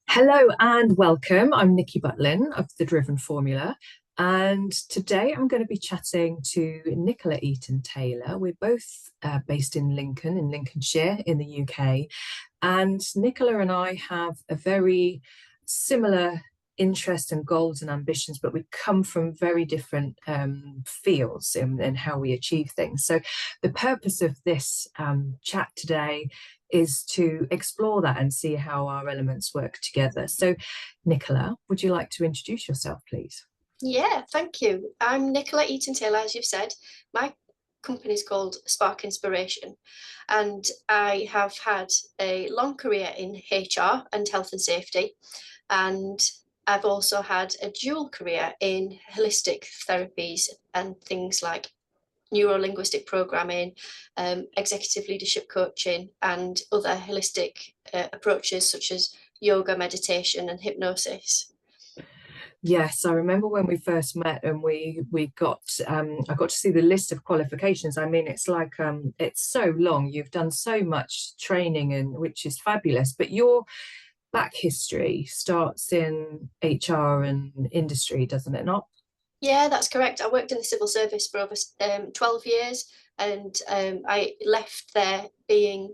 Hello and welcome. I'm Nikki Butlin of The Driven Formula. And today I'm going to be chatting to Nicola Eaton Taylor. We're both based in Lincoln, in Lincolnshire, in the UK. And Nicola and I have a very similar interest and goals and ambitions, but we come from very different fields in how we achieve things. So the purpose of this chat today is to explore that and see how our elements work together. So, Nicola, would you like to introduce yourself, please? Yeah, thank you. I'm Nicola Eaton Taylor, as you've said. My company is called Spark Inspiration, and I have had a long career in HR and health and safety. And I've also had a dual career in holistic therapies and things like neuro-linguistic programming, executive leadership coaching, and other holistic approaches such as yoga, meditation, and hypnosis. Yes, I remember when we first met and we got I got to see the list of qualifications. I mean, it's like it's so long. You've done so much training and which is fabulous, but your back history starts in HR and industry, doesn't it not? Yeah, that's correct. I worked in the civil service for over 12 years, and I left there being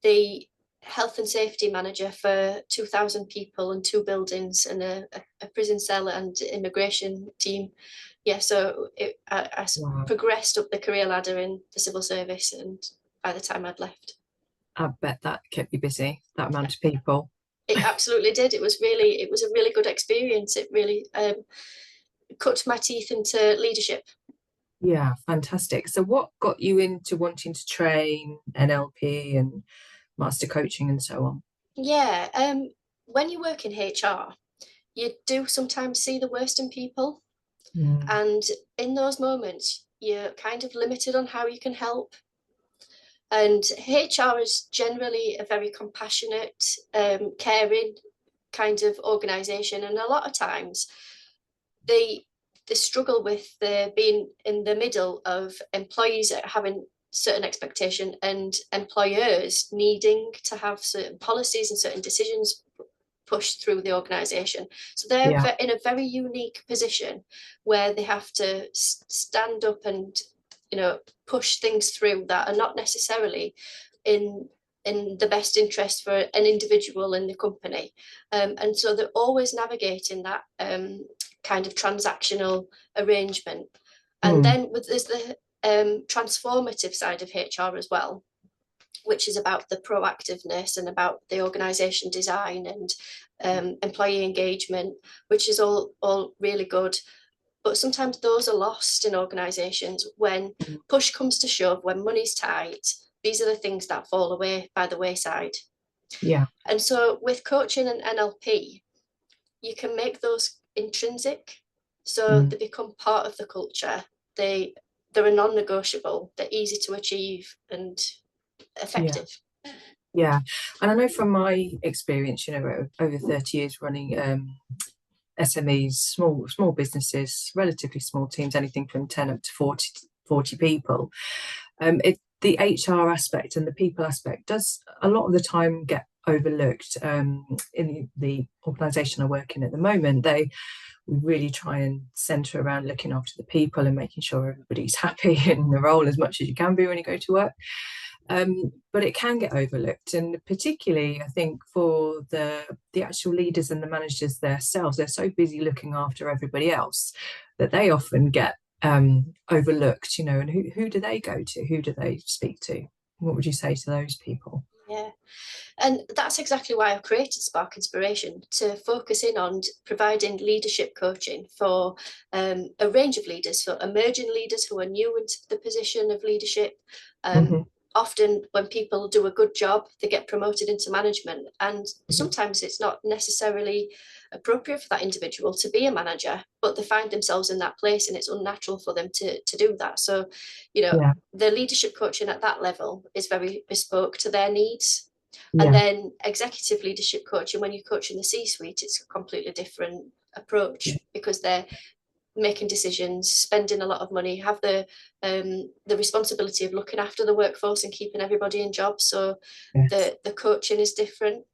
the health and safety manager for 2,000 people and two buildings and a prison cell and immigration team. Yeah, so I Wow. progressed up the career ladder in the civil service, and by the time I'd left. I bet that kept you busy, that amount of people. It absolutely did. It was a really good experience. It really cut my teeth into leadership. Yeah, fantastic. So what got you into wanting to train NLP and master coaching and so on? Yeah, when you work in HR, you do sometimes see the worst in people. Mm, And in those moments, you're kind of limited on how you can help. And HR is generally a very compassionate, caring kind of organization. And a lot of times they they struggle with being in the middle of employees having certain expectation and employers needing to have certain policies and certain decisions pushed through the organization. So they're yeah, in a very unique position where they have to stand up and push things through that are not necessarily in the best interest for an individual in the company. And so they're always navigating that kind of transactional arrangement. And mm, then there's the transformative side of HR as well, which is about the proactiveness and about the organization design and employee engagement, which is all really good. But sometimes those are lost in organizations when mm, push comes to shove, when money's tight. These are the things that fall away by the wayside. yeah, And so with coaching and NLP, you can make those intrinsic. So mm, they become part of the culture. They're a non-negotiable, they're easy to achieve and yeah, effective. yeah. And I know from my experience, over 30 years running SMEs, small businesses, relatively small teams, anything from 10 up to 40 people. The HR aspect and the people aspect does a lot of the time get overlooked. In the organisation I work in at the moment, they really try and centre around looking after the people and making sure everybody's happy in the role as much as you can be when you go to work. But it can get overlooked, and particularly I think for the actual leaders and the managers themselves, they're so busy looking after everybody else that they often get overlooked. And who do they go to? Who do they speak to? What would you say to those people? Yeah. And that's exactly why I've created Spark Inspiration, to focus in on providing leadership coaching for a range of leaders, for emerging leaders who are new into the position of leadership. Um, Hmm. Often, when people do a good job, they get promoted into management. And Hmm. sometimes it's not necessarily appropriate for that individual to be a manager, but they find themselves in that place and it's unnatural for them to do that. So, Yeah, the leadership coaching at that level is very bespoke to their needs. And yeah, then executive leadership coaching, when you coach in the C-suite, it's a completely different yeah, approach because they're making decisions, spending a lot of money, have the responsibility of looking after the workforce and keeping everybody in jobs. So yes, the coaching is different.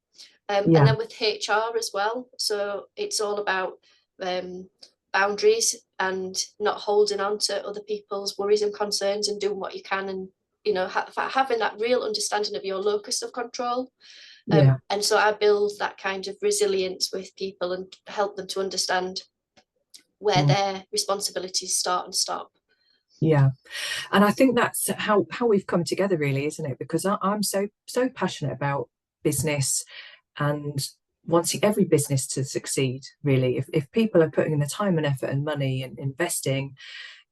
And Yeah. then with HR as well. So it's all about boundaries and not holding on to other people's worries and concerns, and doing what you can, and having that real understanding of your locus of control. Yeah. And so I build that kind of resilience with people and help them to understand where Mm. their responsibilities start and stop. Yeah. And I think that's how we've come together, really, isn't it? Because I'm so passionate about business and wanting every business to succeed, really. If people are putting in the time and effort and money and investing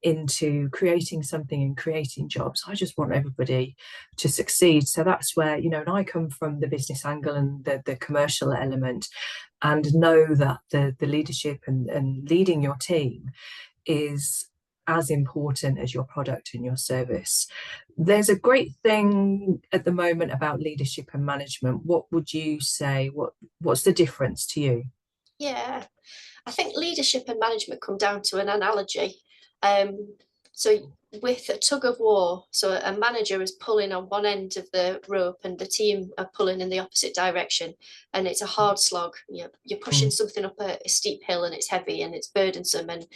into creating something and creating jobs, I just want everybody to succeed. So that's where, and I come from the business angle and the commercial element, and know that the leadership and leading your team is as important as your product and your service. There's a great thing at the moment about leadership and management. What would you say? What's the difference to you? Yeah, I think leadership and management come down to an analogy. So with a tug of war, so a manager is pulling on one end of the rope and the team are pulling in the opposite direction, and it's a hard slog. You're pushing Mm, something up a steep hill, and it's heavy and it's burdensome, and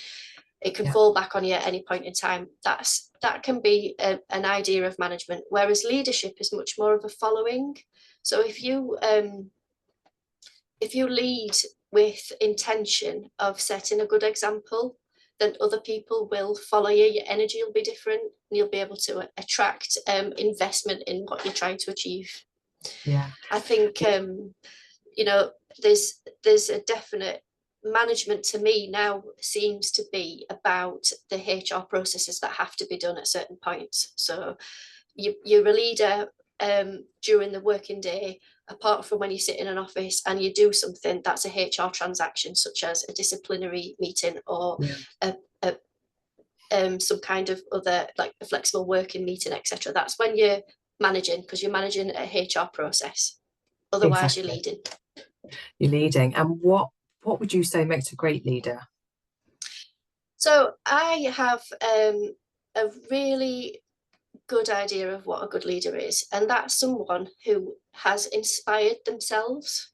it can yeah, fall back on you at any point in time. That can be an idea of management, whereas leadership is much more of a following. So if you lead with intention of setting a good example, then other people will follow you. Your energy will be different, and you'll be able to attract investment in what you're trying to achieve. yeah, I think you know there's a definite management to me now seems to be about the HR processes that have to be done at certain points. So you're a leader during the working day, apart from when you sit in an office and you do something that's a HR transaction, such as a disciplinary meeting or yeah, a, a some kind of other, like a flexible working meeting, etc. That's when you're managing, because you're managing a HR process. Otherwise, you're exactly. leading. You're leading. And what would you say makes a great leader? So I have a really good idea of what a good leader is, and that's someone who has inspired themselves.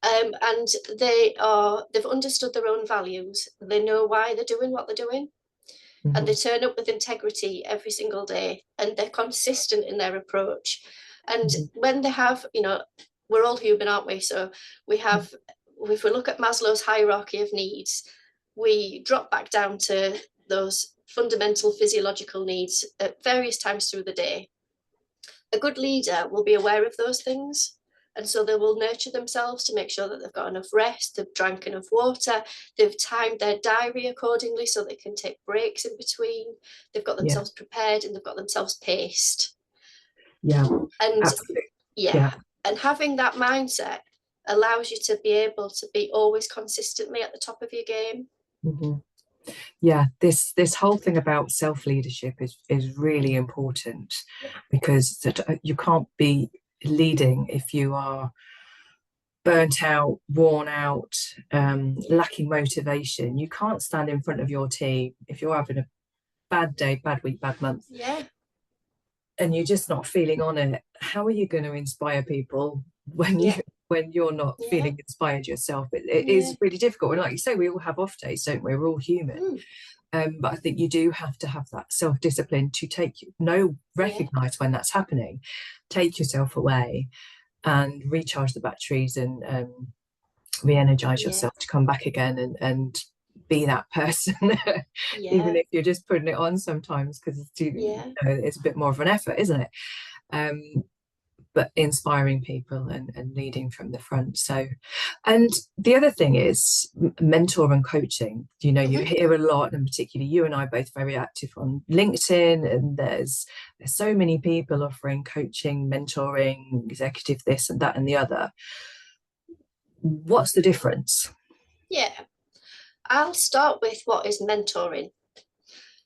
And they've understood their own values. They know why they're doing what they're doing, and they Hmm. turn up with integrity every single day, and they're consistent in their approach. And Hmm. when they have, we're all human, aren't we? So we have, if we look at Maslow's hierarchy of needs, we drop back down to those fundamental physiological needs at various times through the day. A good leader will be aware of those things. And so they will nurture themselves to make sure that they've got enough rest, they've drank enough water, they've timed their diary accordingly so they can take breaks in between, they've got Yeah, themselves prepared, and they've got themselves paced. yeah, And absolutely. yeah, Yeah. and having that mindset allows you to be able to be always consistently at the top of your game. Hmm. Yeah, this whole thing about self-leadership is really important, because you can't be leading if you are burnt out, worn out, lacking motivation. You can't stand in front of your team if you're having a bad day, bad week, bad month, Yeah, and you're just not feeling on it. How are you going to inspire people when you yeah, when you're not yeah, feeling inspired yourself? It yeah. is really difficult. And like you say, we all have off days, don't we? We're all human. Mm, But I think you do have to have that self-discipline to yeah, recognize when that's happening, take yourself away and recharge the batteries, and re-energize yeah, yourself to come back again and be that person. Even yeah, if you're just putting it on sometimes, because yeah, it's a bit more of an effort, isn't it? um, but inspiring people and leading from the front. So, and the other thing is mentor and coaching. You mm-hmm. hear a lot, and particularly you and I both very active on LinkedIn, and there's so many people offering coaching, mentoring, executive this and that and the other. What's the difference? Yeah. I'll start with what is mentoring.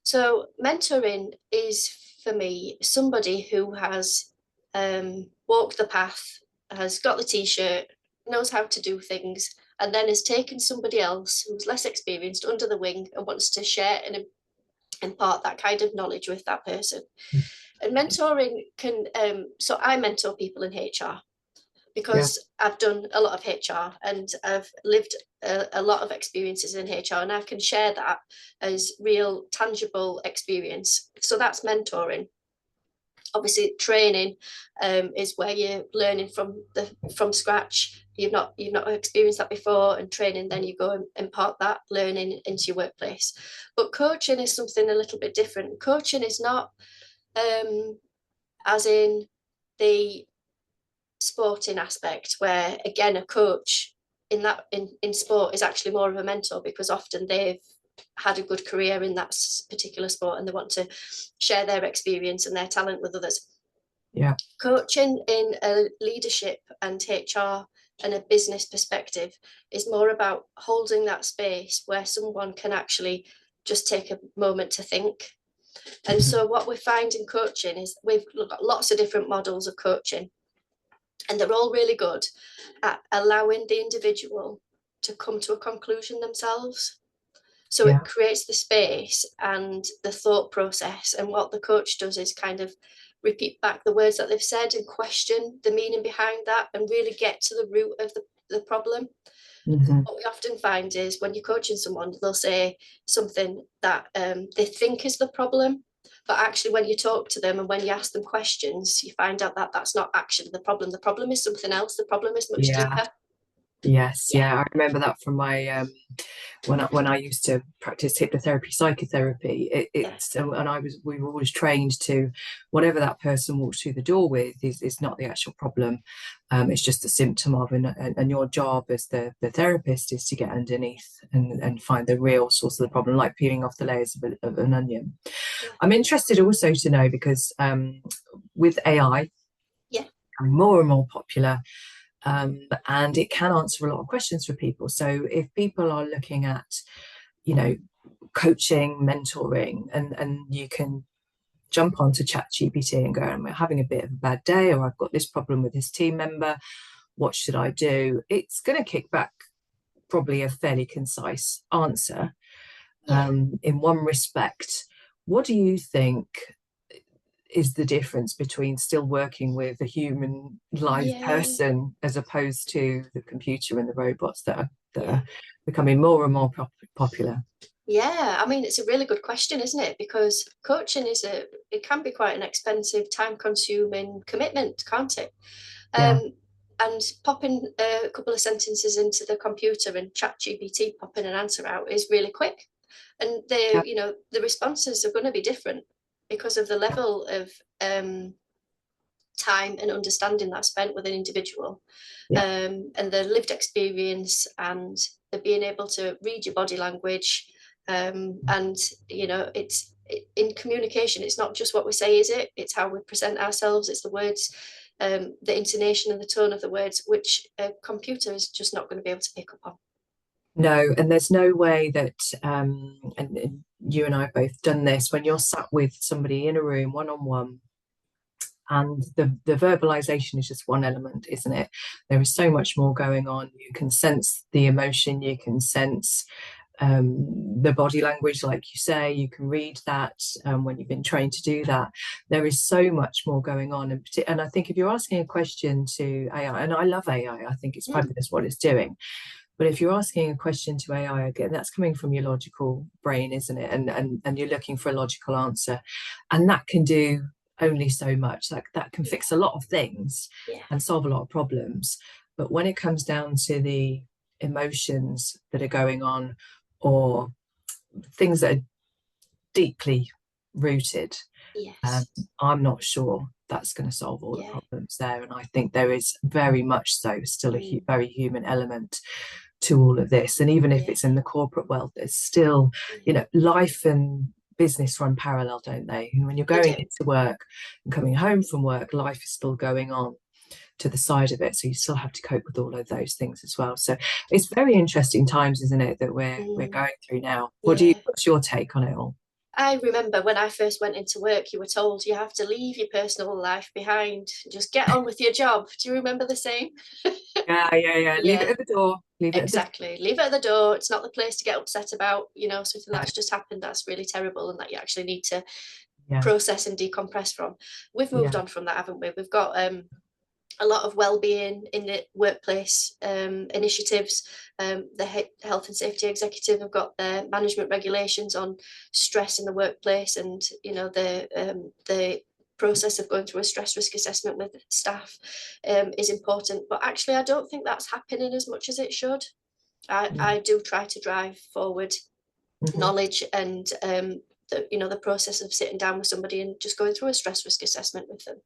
So, mentoring is for me somebody who has walked the path, has got the t shirt, knows how to do things, and then has taken somebody else who's less experienced under the wing and wants to share and impart that kind of knowledge with that person. And mentoring can, so I mentor people in HR. Yeah. because I've done a lot of HR and I've lived a lot of experiences in HR, and I can share that as real tangible experience. So that's mentoring. Obviously training is where you're learning from scratch. You've not experienced that before, and training, then you go and impart that learning into your workplace. But coaching is something a little bit different. Coaching is not as in the sporting aspect, where again a coach in sport is actually more of a mentor, because often they've had a good career in that particular sport and they want to share their experience and their talent with others. Yeah. Coaching in a leadership and HR and a business perspective is more about holding that space where someone can actually just take a moment to think. And so what we find in coaching is we've got lots of different models of coaching, and they're all really good at allowing the individual to come to a conclusion themselves. So Yeah. it creates the space and the thought process. And what the coach does is kind of repeat back the words that they've said and question the meaning behind that and really get to the root of the problem. Mm-hmm. What we often find is when you're coaching someone, they'll say something that they think is the problem. But actually, when you talk to them and when you ask them questions, you find out that that's not actually the problem. The problem is something else. The problem is much Yeah. deeper. Yes. Yeah. Yeah. I remember that from my when I used to practice hypnotherapy, psychotherapy. Yeah. It's and we were always trained to whatever that person walks through the door with is not the actual problem. It's just a symptom of, and your job as the therapist is to get underneath and find the real source of the problem, like peeling off the layers of an onion. Yeah. I'm interested also to know because with AI Yeah. becoming more and more popular, and it can answer a lot of questions for people. So if people are looking at, coaching, mentoring, and you can jump onto ChatGPT and go, I'm having a bit of a bad day, or I've got this problem with this team member, what should I do? It's going to kick back probably a fairly concise answer. Yeah. In one respect, what do you think is the difference between still working with a human live Yeah. person as opposed to the computer and the robots that Yeah. are becoming more and more popular? Yeah, I mean, it's a really good question, isn't it? Because coaching it can be quite an expensive, time-consuming commitment, can't it? Yeah. And popping a couple of sentences into the computer and ChatGPT popping an answer out is really quick. And Yeah. the responses are going to be different because of the Yeah. level of time and understanding that's spent with an individual, Yeah. and the lived experience and the being able to read your body language. And it's in communication, it's not just what we say, is it? It's how we present ourselves, it's the words, the intonation and the tone of the words, which a computer is just not going to be able to pick up on. No, and there's no way that, and you and I have both done this, when you're sat with somebody in a room one on one, and the verbalization is just one element, isn't it? There is so much more going on. You can sense the emotion, you can sense the body language, like you say, you can read that when you've been trained to do that. There is so much more going on, and I think if you're asking a question to AI, and I love AI, I think it's fabulous what it's doing. But if you're asking a question to AI, again, that's coming from your logical brain, isn't it? And you're looking for a logical answer, and that can do only so much. Like that can fix a lot of things Yeah. and solve a lot of problems. But when it comes down to the emotions that are going on, or things that are deeply rooted, Yes. I'm not sure that's going to solve all the Yeah. problems there. And I think there is very much so still a very human element to all of this. And even if Yeah. it's in the corporate world, there's still, life and business run parallel, don't they? And when you're They going do. into work and coming home from work, life is still going on to the side of it. So you still have to cope with all of those things as well. So it's very interesting times, isn't it, that we're going through now. Yeah. What's your take on it all? I remember when I first went into work, you were told you have to leave your personal life behind, just get on with your job. Do you remember the same? Yeah. Leave it Yeah, at the door. Leave it at the exactly. Leave it at the door. It's not the place to get upset about, something no, that's just happened that's really terrible and that you actually need to yeah, process and decompress from. We've moved yeah, on from that, haven't we? We've got a lot of well-being in the workplace initiatives. The health and safety executive have got their management regulations on stress in the workplace, and the process of going through a stress risk assessment with staff is important. But actually, I don't think that's happening as much as it should. I do try to drive forward knowledge and the process of sitting down with somebody and just going through a stress risk assessment with them.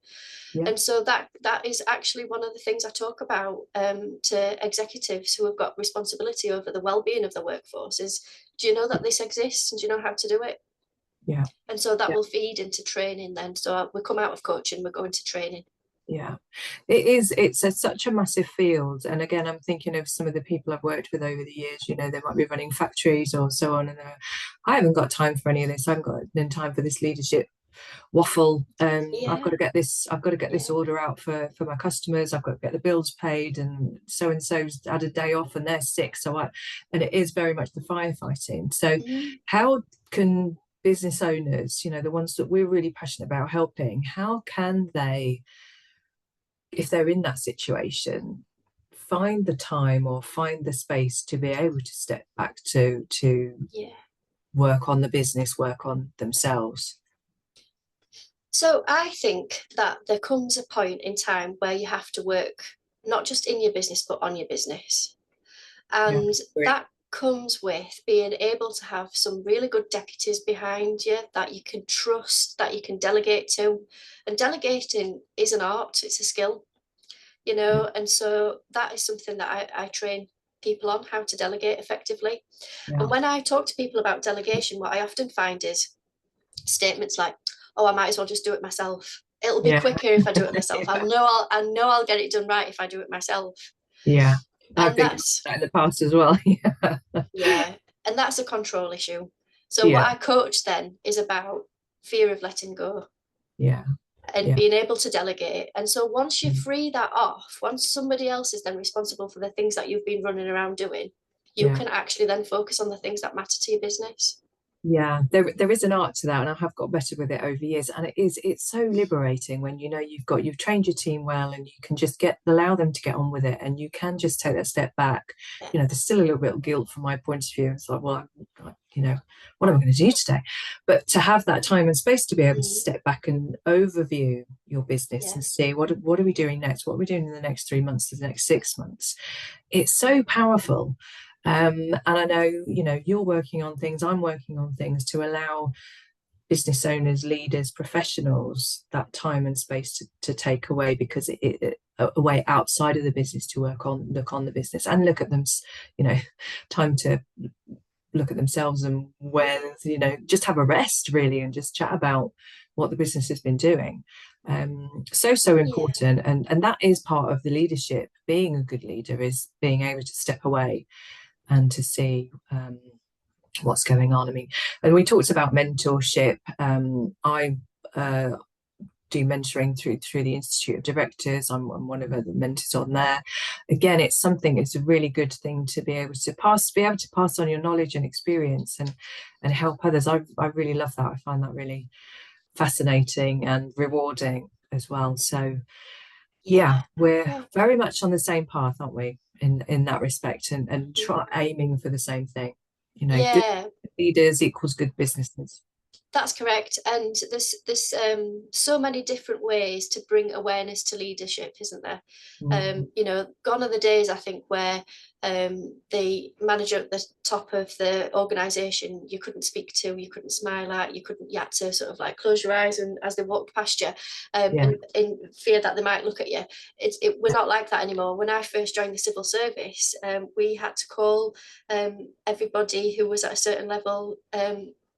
Yeah. And so that is actually one of the things I talk about to executives who have got responsibility over the well-being of the workforce is, do you know that this exists, and do you know how to do it? Yeah. And so that will feed into training then. So we come out of coaching, we're going to training. Yeah, it's such a massive field. And again, I'm thinking of some of the people I've worked with over the years. They might be running factories or so on, and I haven't got time for any of this. I haven't got time for this leadership waffle. I've got to get this order out for my customers. I've got to get the bills paid, and so's had a day off and they're sick. And it is very much the firefighting. So how can business owners, the ones that we're really passionate about helping, how can they, if they're in that situation, find the time or find the space to be able to step back to work on the business, work on themselves? So I think that there comes a point in time where you have to work not just in your business, but on your business. And that comes with being able to have some really good deputies behind you that you can trust, that you can delegate to. And delegating is an art, it's a skill, and so that is something that I train people on, how to delegate effectively. And when I talk to people about delegation, what I often find is statements like, oh, I might as well just do it myself. It'll be quicker if I do it myself. I know I'll get it done right if I do it myself. Yeah, I've And been that in the past as well. Yeah, and that's a control issue. So what I coach then is about fear of letting go. Yeah. And being able to delegate. And so once you free that off, once somebody else is then responsible for the things that you've been running around doing, you can actually then focus on the things that matter to your business. Yeah, there is an art to that, and I have got better with it over years. And it's so liberating when you've trained your team well, and you can just allow them to get on with it, and you can just take that step back. There's still a little bit of guilt from my point of view. It's like, well, what am I going to do today? But to have that time and space to be able to step back and overview your business and see what are we doing next? What are we doing in the next 3 months, the next 6 months? It's so powerful. And I know, you're working on things, I'm working on things to allow business owners, leaders, professionals that time and space to take away, because away outside of the business to look on the business and look at them, time to look at themselves, and where, just have a rest really, and just chat about what the business has been doing. So important. And that is part of the leadership. Being a good leader is being able to step away and to see what's going on. I mean, and we talked about mentorship. I do mentoring through the Institute of Directors. I'm one of the mentors on there. Again, it's a really good thing to be able to pass on your knowledge and experience and help others. I really love that. I find that really fascinating and rewarding as well. So we're very much on the same path, aren't we, in that respect, and try aiming for the same thing. Good leaders equals good businesses. That's correct. And there's so many different ways to bring awareness to leadership, isn't there? Gone are the days, I think, where the manager at the top of the organization you couldn't speak to, you couldn't smile at, you had to sort of like close your eyes and as they walked past you, and in fear that they might look at you. We're not like that anymore. When I first joined the civil service, we had to call everybody who was at a certain level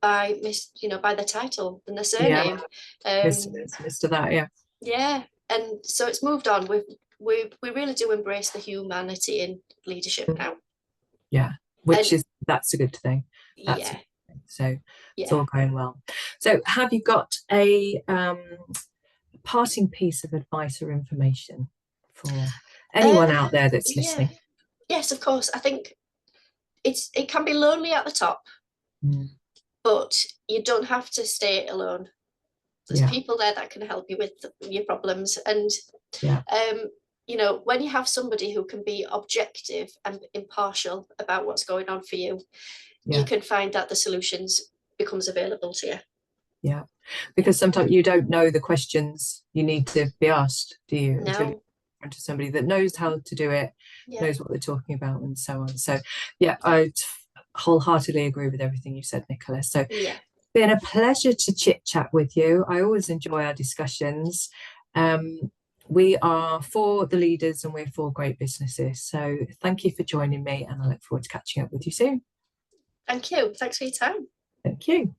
by their title and their surname. Mr. That, and so it's moved on. We really do embrace the humanity in leadership now. That's a good thing. So it's all going well. So have you got a parting piece of advice or information for anyone out there that's listening? Yes, of course. I think it can be lonely at the top, but you don't have to stay alone. There's people there that can help you with your problems. And you know, when you have somebody who can be objective and impartial about what's going on for you, you Yeah. can find that the solutions becomes available to you. Yeah. Because sometimes you don't know the questions you need to be asked, do you? Until you're No, in front of somebody that knows how to do it, yeah, knows what they're talking about, and so on. So, yeah, I wholeheartedly agree with everything you said, Nicola. So, yeah. been a pleasure to chit chat with you. I always enjoy our discussions. We are for the leaders and we're for great businesses. So thank you for joining me, and I look forward to catching up with you soon. Thank you. Thanks for your time. Thank you.